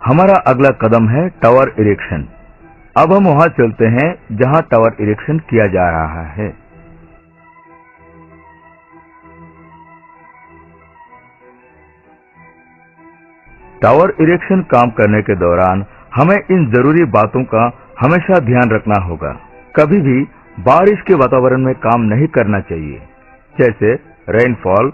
हमारा अगला कदम है टावर इरेक्शन। अब हम वहां चलते हैं जहां टावर इरेक्शन किया जा रहा है। टावर इरेक्शन काम करने के दौरान हमें इन जरूरी बातों का हमेशा ध्यान रखना होगा। कभी भी बारिश के वातावरण में काम नहीं करना चाहिए, जैसे रेनफॉल,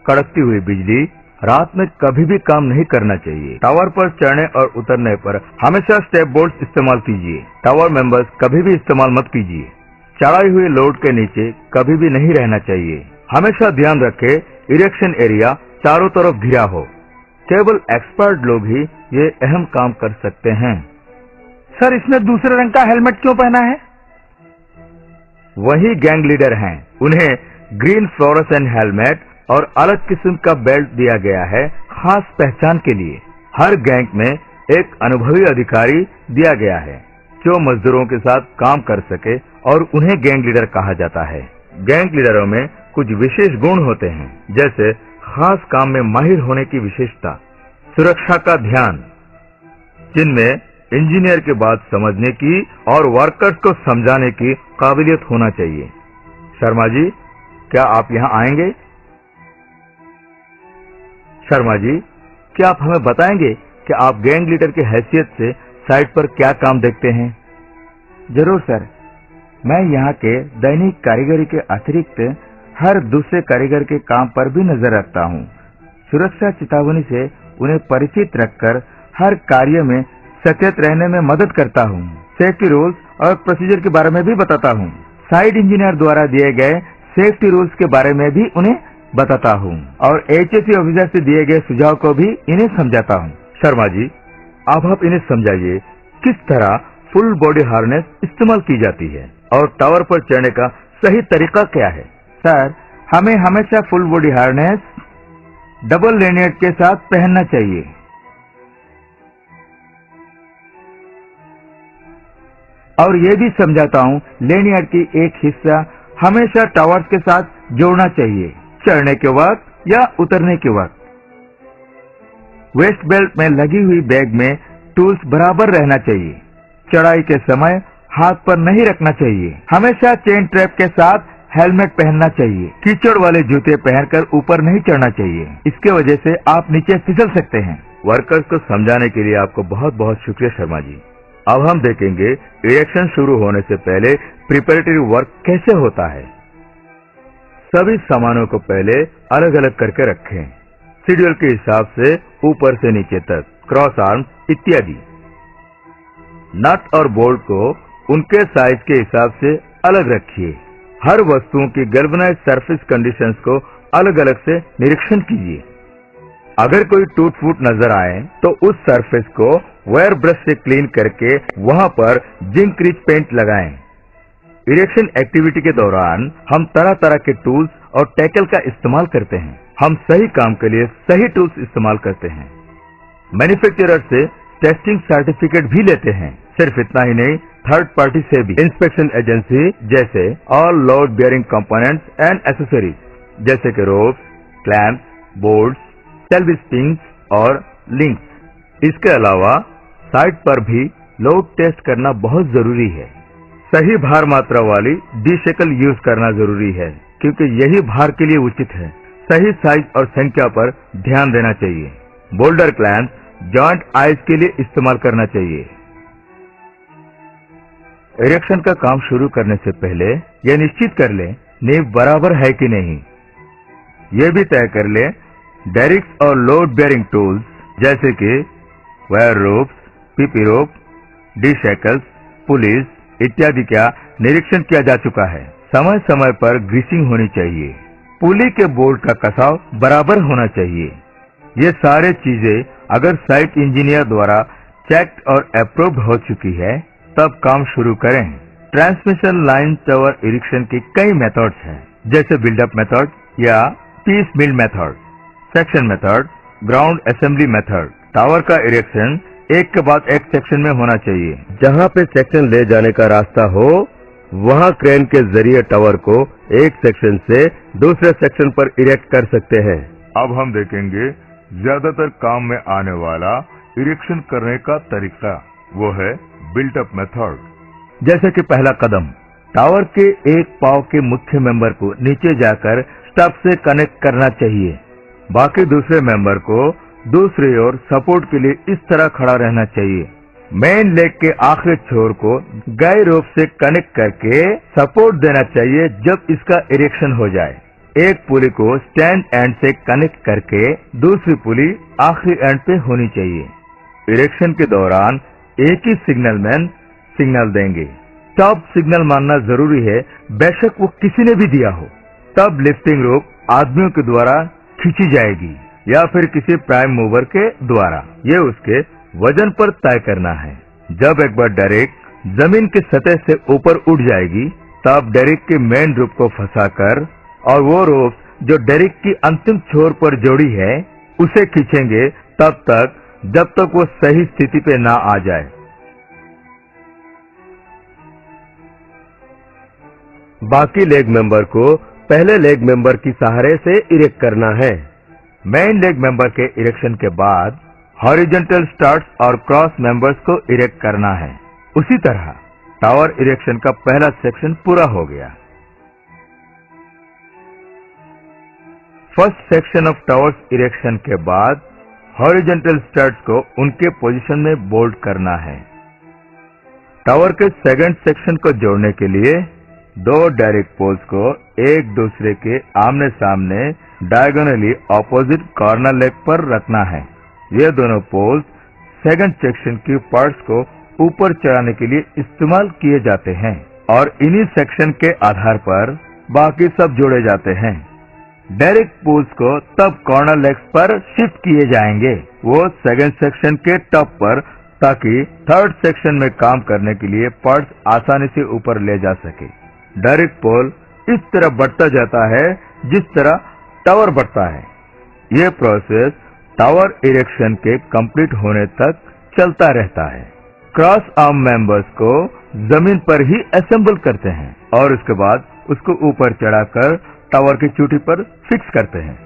कड़कती हुई बिजली। रात में कभी भी काम नहीं करना चाहिए। टावर पर चढ़ने और उतरने पर हमेशा स्टेप बोर्ड इस्तेमाल कीजिए। टावर मेंबर्स कभी भी इस्तेमाल मत कीजिए। चढ़ाई हुई लोड के नीचे कभी भी नहीं रहना चाहिए। हमेशा ध्यान रखें इरेक्शन एरिया चारों तरफ घिरा हो। केवल एक्सपर्ट लोग ही ये अहम काम कर सकते हैं। सर, इसने दूसरे रंग का हेलमेट क्यों पहना है? वही गैंग लीडर हैं। उन्हें ग्रीन फ्लोरोसेंट हेलमेट और अलग किस्म का बेल्ट दिया गया है, खास पहचान के लिए। हर गैंग में एक अनुभवी अधिकारी दिया गया है जो मजदूरों के साथ काम कर सके, और उन्हें गैंग लीडर कहा जाता है। गैंग लीडरों में कुछ विशेष गुण होते हैं, जैसे खास काम में माहिर होने की विशेषता, सुरक्षा का ध्यान, जिनमें इंजीनियर की बात समझने की और वर्कर्स को समझाने की काबिलियत होना चाहिए। शर्मा जी, क्या आप यहाँ आएंगे? शर्मा जी, क्या आप हमें बताएंगे कि आप गैंग लीडर की हैसियत से साइट पर क्या काम देखते हैं? जरूर सर, मैं यहाँ के दैनिक कारीगरी के अतिरिक्त हर दूसरे कारीगर के काम पर भी नजर रखता हूँ। सुरक्षा चेतावनी से उन्हें परिचित रखकर हर कार्य में सचेत रहने में मदद करता हूँ। सेफ्टी रूल्स और प्रोसीजर के बारे में भी बताता हूँ। साइट इंजीनियर द्वारा दिए गए सेफ्टी रूल्स के बारे में भी उन्हें बताता हूँ, और HSE ऑफिसर से दिए गए सुझाव को भी इन्हें समझाता हूँ। शर्मा जी, अब आप इन्हें समझाइए किस तरह फुल बॉडी हार्नेस इस्तेमाल की जाती है और टावर पर चढ़ने का सही तरीका क्या है। सर, हमें हमेशा फुल बॉडी हार्नेस डबल लेनियर्ड के साथ पहनना चाहिए। और ये भी समझाता हूँ, लेनियर्ड की एक हिस्सा हमेशा टावर्स के साथ जोड़ना चाहिए, चढ़ने के वक्त या उतरने के वक्त। वेस्ट बेल्ट में लगी हुई बैग में टूल्स बराबर रहना चाहिए। चढ़ाई के समय हाथ पर नहीं रखना चाहिए। हमेशा चेन ट्रैप के साथ हेलमेट पहनना चाहिए। कीचड़ वाले जूते पहनकर ऊपर नहीं चढ़ना चाहिए, इसके वजह से आप नीचे फिसल सकते हैं। वर्कर्स को समझाने के लिए आपको बहुत बहुत शुक्रिया शर्मा जी। अब हम देखेंगे इरेक्शन शुरू होने से पहले प्रिपरेटरी वर्क कैसे होता है। सभी सामानों को पहले अलग अलग करके रखें, शेड्यूल के हिसाब से ऊपर से नीचे तक, क्रॉस आर्म इत्यादि। नट और बोल्ट को उनके साइज के हिसाब से अलग रखिए। हर वस्तुओं की गैल्वेनाइज्ड सरफेस कंडीशंस को अलग अलग से निरीक्षण कीजिए। अगर कोई टूट फूट नजर आए तो उस सरफेस को वायर ब्रश से क्लीन करके वहां पर जिंक रिच पेंट लगाएं। इरेक्शन एक्टिविटी के दौरान हम तरह तरह के टूल्स और टैकल का इस्तेमाल करते हैं। हम सही काम के लिए सही टूल्स इस्तेमाल करते हैं। मैन्युफैक्चरर से टेस्टिंग सर्टिफिकेट भी लेते हैं। सिर्फ इतना ही नहीं, थर्ड पार्टी से भी इंस्पेक्शन एजेंसी जैसे all load bearing components and accessories, जैसे कि ropes, clamps, bolts, self springs और लिंक्स। इसके अलावा साइट पर भी लोड टेस्ट करना बहुत जरूरी है। सही भार मात्रा वाली डी-शेकल यूज करना जरूरी है, क्योंकि यही भार के लिए उचित है। सही साइज और संख्या पर ध्यान देना चाहिए। बोल्डर क्लैंप्स जॉइंट आइज के लिए इस्तेमाल करना चाहिए। इरेक्शन का काम शुरू करने से पहले यह निश्चित कर लें नींव बराबर है कि नहीं। यह भी तय कर लें डेरिक्स और लोड बेयरिंग टूल्स जैसे कि वायर रोप्स, पीपी रोप, डी-शेकल्स, पुलिस इत्यादि का निरीक्षण किया जा चुका है। समय समय पर ग्रीसिंग होनी चाहिए। पुली के बोल्ट का कसाव बराबर होना चाहिए। ये सारे चीजें अगर साइट इंजीनियर द्वारा चेक्ड और अप्रूव्ड हो चुकी है तब काम शुरू करें। ट्रांसमिशन लाइन टावर इरेक्शन की कई मेथड्स हैं, जैसे बिल्डअप मेथड या piece mill method, section method, ground assembly method. Tower का इरेक्शन एक के बाद एक सेक्शन में होना चाहिए। जहां पे सेक्शन ले जाने का रास्ता हो वहां क्रेन के जरिए टावर को एक सेक्शन से दूसरे सेक्शन पर इरेक्ट कर सकते हैं। अब हम देखेंगे ज्यादातर काम में आने वाला इरेक्शन करने का तरीका, वो है बिल्ट अप मेथड। जैसे कि पहला कदम, टावर के एक पाव के मुख्य मेंबर को नीचे जाकर स्टब से कनेक्ट करना चाहिए। बाकी दूसरे मेंबर को दूसरी ओर सपोर्ट के लिए इस तरह खड़ा रहना चाहिए। मेन लेग के आखिरी छोर को गाई रोप से कनेक्ट करके सपोर्ट देना चाहिए जब इसका इरेक्शन हो जाए। एक पुली को स्टैंड एंड से कनेक्ट करके दूसरी पुली आखिरी एंड पे होनी चाहिए। इरेक्शन के दौरान एक ही सिग्नलमैन सिग्नल देंगे। स्टॉप सिग्नल मानना जरूरी है, बेशक वो किसी ने भी दिया हो। तब लिफ्टिंग रोप आदमियों के द्वारा खींची जाएगी या फिर किसी प्राइम मूवर के द्वारा। ये उसके वजन पर तय करना है। जब एक बार डेरिक जमीन की सतह से ऊपर उठ जाएगी, तब डेरिक के मेन रोप को फंसाकर और वो रोप जो डेरिक की अंतिम छोर पर जोड़ी है उसे खींचेंगे तब तक जब तक वो सही स्थिति पे ना आ जाए। बाकी लेग मेंबर को पहले लेग मेंबर की सहारे से इरेक्ट करना है। मेन लेग मेंबर के इरेक्शन के बाद हॉरिजॉन्टल स्टड्स और क्रॉस मेंबर्स को इरेक्ट करना है। उसी तरह टावर इरेक्शन का पहला सेक्शन पूरा हो गया। First section of towers erection के बाद हॉरिजॉन्टल स्टड्स को उनके पोजीशन में बोल्ट करना है। टावर के सेकंड सेक्शन को जोड़ने के लिए दो डायरेक्ट पोल्स को एक दूसरे के आमने सामने डायगोनली ऑपोजिट कॉर्नर लेग पर रखना है। ये दोनों पोल्स सेकंड सेक्शन की पार्ट्स को ऊपर चढ़ाने के लिए इस्तेमाल किए जाते हैं और इन्हीं सेक्शन के आधार पर बाकी सब जोड़े जाते हैं। डायरेक्ट पोल्स को तब कॉर्नर लेग्स पर शिफ्ट किए जाएंगे, वो सेकंड सेक्शन के टॉप पर, ताकि थर्ड सेक्शन में काम करने के लिए पार्ट्स आसानी से ऊपर ले जा सके। डायरेक्ट पोल इस तरह बढ़ता जाता है जिस तरह टावर बढ़ता है। ये प्रोसेस टावर इरेक्शन के कंप्लीट होने तक चलता रहता है। क्रॉस आर्म मेंबर्स को जमीन पर ही असेंबल करते हैं और उसके बाद उसको ऊपर चढ़ाकर टावर की चोटी पर फिक्स करते हैं।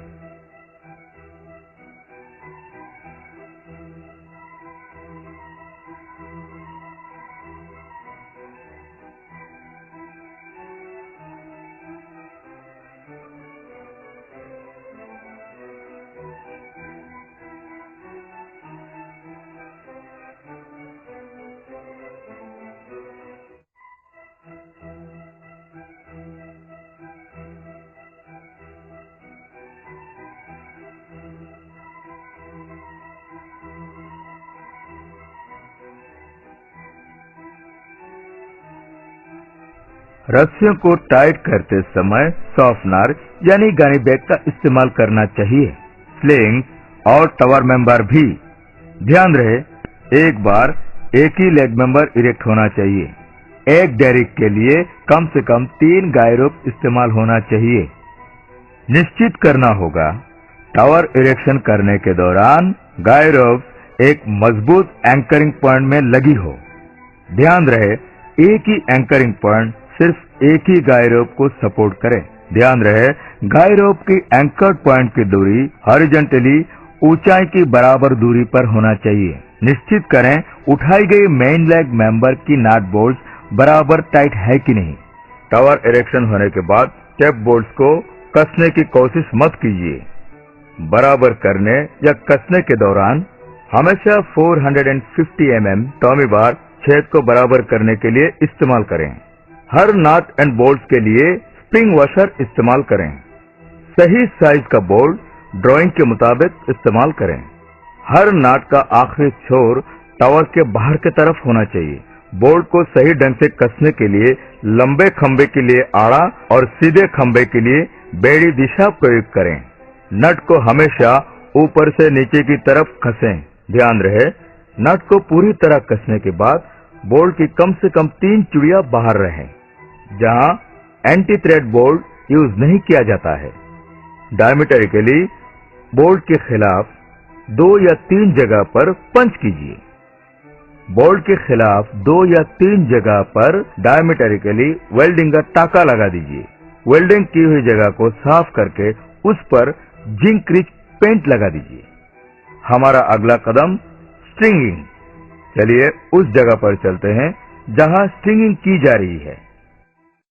रस्सियों को टाइट करते समय सॉफ्टनर यानी गनी बैग का इस्तेमाल करना चाहिए। स्लिंग्स और टावर मेंबर भी। ध्यान रहे, एक बार एक ही लेग मेंबर इरेक्ट होना चाहिए। एक डेरिक के लिए कम से कम 3 गाई रोप इस्तेमाल होना चाहिए। निश्चित करना होगा टावर इरेक्शन करने के दौरान गाई रोप एक मजबूत एंकरिंग पॉइंट में लगी हो। ध्यान रहे, एक ही एंकरिंग पॉइंट सिर्फ एक ही गाई रोप को सपोर्ट करे। ध्यान रहे, गाई रोप की एंकर्ड पॉइंट की दूरी हॉरिजॉन्टली ऊंचाई की बराबर दूरी पर होना चाहिए। निश्चित करें उठाई गई मेन लेग मेंबर की नट बोल्ट्स बराबर टाइट है कि नहीं। टावर इरेक्शन होने के बाद स्टेप बोल्ट्स को कसने की कोशिश मत कीजिए। बराबर करने या कसने के दौरान हमेशा 450 mm टॉमी बार छेद को बराबर करने के लिए इस्तेमाल करें। हर नट एंड बोल्ट के लिए स्प्रिंग वॉशर इस्तेमाल करें। सही साइज का बोल्ट ड्राइंग के मुताबिक इस्तेमाल करें। हर नट का आखिरी छोर टावर के बाहर की तरफ होना चाहिए। बोल्ट को सही ढंग से कसने के लिए लंबे खंबे के लिए आड़ा और सीधे खंबे के लिए बेड़ी दिशा प्रयोग करें। नट को हमेशा ऊपर से नीचे की तरफ कसें। ध्यान रहे, नट को पूरी तरह कसने के बाद बोल्ट की कम से कम 3 चुड़ियां बाहर रहें। जहां एंटी थ्रेड बोल्ट यूज नहीं किया जाता है, डायमीटरिकली बोल्ट के खिलाफ 2 या 3 जगह पर पंच कीजिए। बोल्ट के खिलाफ 2 या 3 जगह पर डायमीटरिकली वेल्डिंग का टाका लगा दीजिए। वेल्डिंग की हुई जगह को साफ करके उस पर जिंक रिच पेंट लगा दीजिए। हमारा अगला कदम स्ट्रिंगिंग। चलिए उस जगह पर चलते हैं जहां स्ट्रिंगिंग की जा रही है।